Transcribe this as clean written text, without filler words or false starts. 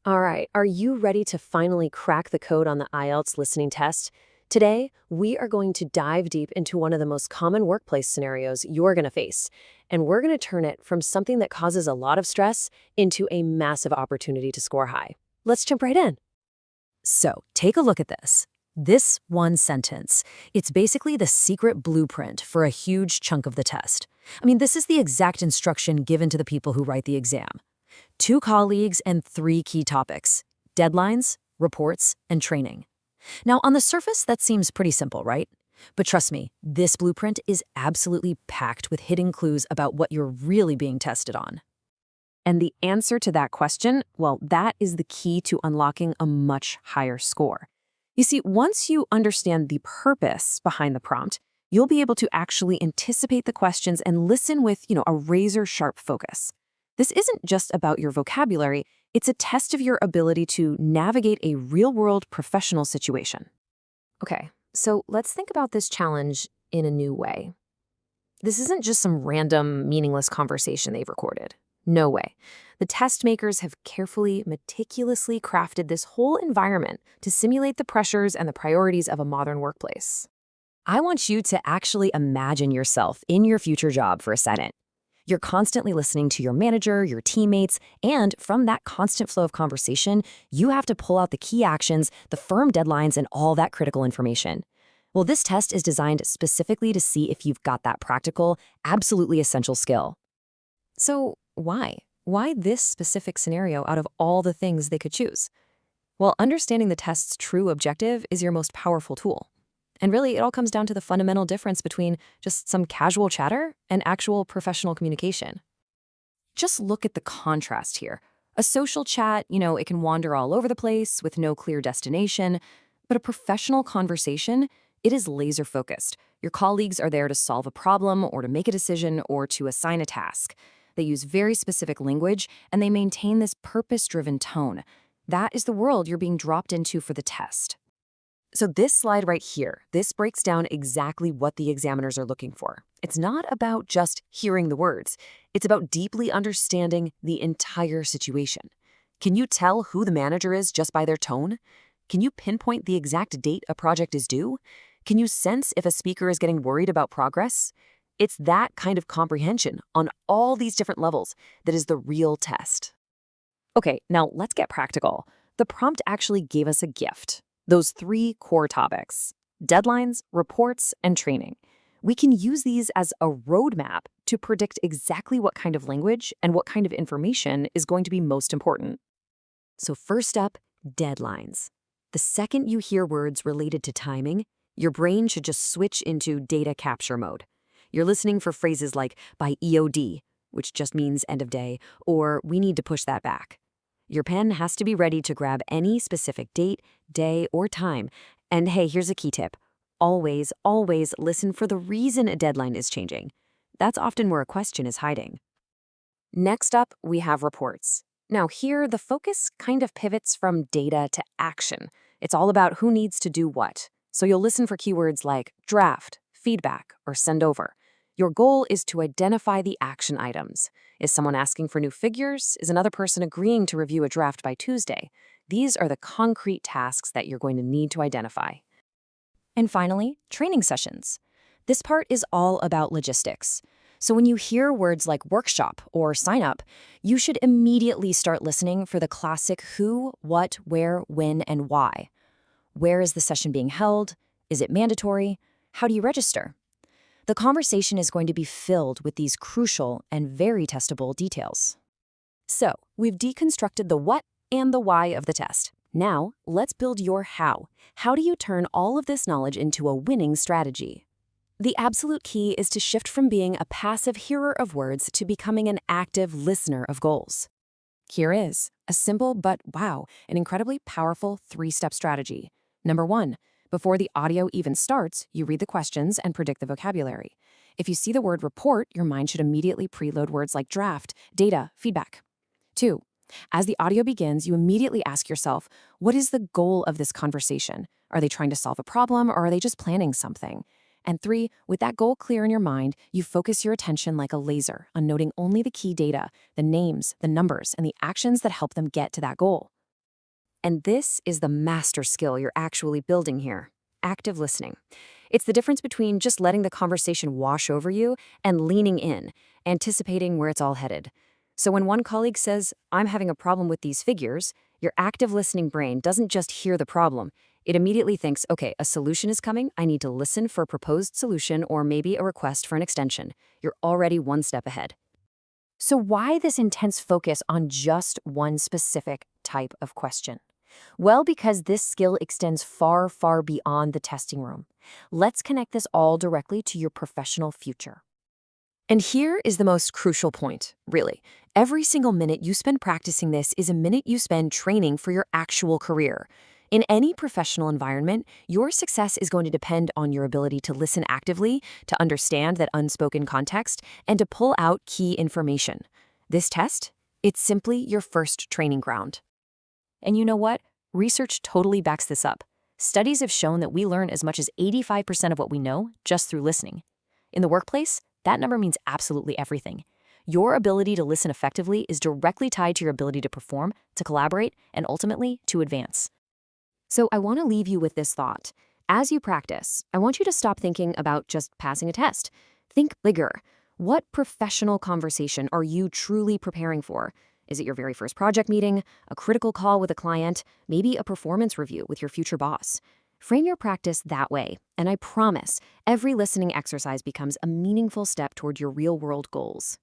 All right, are you ready to finally crack the code on the IELTS listening test? Today, we are going to dive deep into one of the most common workplace scenarios you're going to face, and we're going to turn it from something that causes a lot of stress into a massive opportunity to score high. Let's jump right in. So, take a look at this. This one sentence, it's basically the secret blueprint for a huge chunk of the test. This is the exact instruction given to the people who write the exam. Two colleagues and three key topics: deadlines, reports, and training. Now, on the surface, that seems pretty simple, right? But trust me, this blueprint is absolutely packed with hidden clues about what you're really being tested on. And the answer to that question, well, that is the key to unlocking a much higher score. You see, once you understand the purpose behind the prompt, you'll be able to actually anticipate the questions and listen with, a razor-sharp focus. This isn't just about your vocabulary, it's a test of your ability to navigate a real-world professional situation. Okay, so let's think about this challenge in a new way. This isn't just some random, meaningless conversation they've recorded. No way. The test makers have carefully, meticulously crafted this whole environment to simulate the pressures and the priorities of a modern workplace. I want you to actually imagine yourself in your future job for a second. You're constantly listening to your manager, your teammates, and from that constant flow of conversation, you have to pull out the key actions, the firm deadlines, and all that critical information. Well, this test is designed specifically to see if you've got that practical, absolutely essential skill. So why? Why this specific scenario out of all the things they could choose? Well, understanding the test's true objective is your most powerful tool. And really, it all comes down to the fundamental difference between just some casual chatter and actual professional communication. Just look at the contrast here. A social chat, it can wander all over the place with no clear destination, but a professional conversation, it is laser focused. Your colleagues are there to solve a problem or to make a decision or to assign a task. They use very specific language and they maintain this purpose-driven tone. That is the world you're being dropped into for the test. So this slide right here, this breaks down exactly what the examiners are looking for. It's not about just hearing the words. It's about deeply understanding the entire situation. Can you tell who the manager is just by their tone? Can you pinpoint the exact date a project is due? Can you sense if a speaker is getting worried about progress? It's that kind of comprehension on all these different levels that is the real test. Okay, now let's get practical. The prompt actually gave us a gift. Those three core topics: deadlines, reports, and training. We can use these as a roadmap to predict exactly what kind of language and what kind of information is going to be most important. So first up, deadlines. The second you hear words related to timing, your brain should just switch into data capture mode. You're listening for phrases like by EOD, which just means end of day, or we need to push that back. Your pen has to be ready to grab any specific date, day, or time. And hey, here's a key tip. Always, always listen for the reason a deadline is changing. That's often where a question is hiding. Next up, we have reports. Now here, the focus kind of pivots from data to action. It's all about who needs to do what. So you'll listen for keywords like draft, feedback, or send over. Your goal is to identify the action items. Is someone asking for new figures? Is another person agreeing to review a draft by Tuesday? These are the concrete tasks that you're going to need to identify. And finally, training sessions. This part is all about logistics. So when you hear words like workshop or sign up, you should immediately start listening for the classic who, what, where, when, and why. Where is the session being held? Is it mandatory? How do you register? The conversation is going to be filled with these crucial and very testable details. So, we've deconstructed the what and the why of the test. Now, let's build your how. How do you turn all of this knowledge into a winning strategy? The absolute key is to shift from being a passive hearer of words to becoming an active listener of goals. Here is a simple but, wow, an incredibly powerful three-step strategy. Number 1. Before the audio even starts, you read the questions and predict the vocabulary. If you see the word report, your mind should immediately preload words like draft, data, feedback. 2. As the audio begins, you immediately ask yourself, what is the goal of this conversation? Are they trying to solve a problem or are they just planning something? And 3, with that goal clear in your mind, you focus your attention like a laser on noting only the key data, the names, the numbers, and the actions that help them get to that goal. And this is the master skill you're actually building here: active listening. It's the difference between just letting the conversation wash over you and leaning in, anticipating where it's all headed. So when one colleague says, "I'm having a problem with these figures," your active listening brain doesn't just hear the problem. It immediately thinks, okay, a solution is coming. I need to listen for a proposed solution or maybe a request for an extension. You're already one step ahead. So why this intense focus on just one specific type of question? Well, because this skill extends far, far beyond the testing room. Let's connect this all directly to your professional future. And here is the most crucial point, really. Every single minute you spend practicing this is a minute you spend training for your actual career. In any professional environment, your success is going to depend on your ability to listen actively, to understand that unspoken context, and to pull out key information. This test, it's simply your first training ground. And you know what? Research totally backs this up. Studies have shown that we learn as much as 85% of what we know just through listening. In the workplace, that number means absolutely everything. Your ability to listen effectively is directly tied to your ability to perform, to collaborate, and ultimately to advance. So I want to leave you with this thought. As you practice, I want you to stop thinking about just passing a test. Think bigger. What professional conversation are you truly preparing for? Is it your very first project meeting, a critical call with a client, maybe a performance review with your future boss? Frame your practice that way, and I promise every listening exercise becomes a meaningful step toward your real-world goals.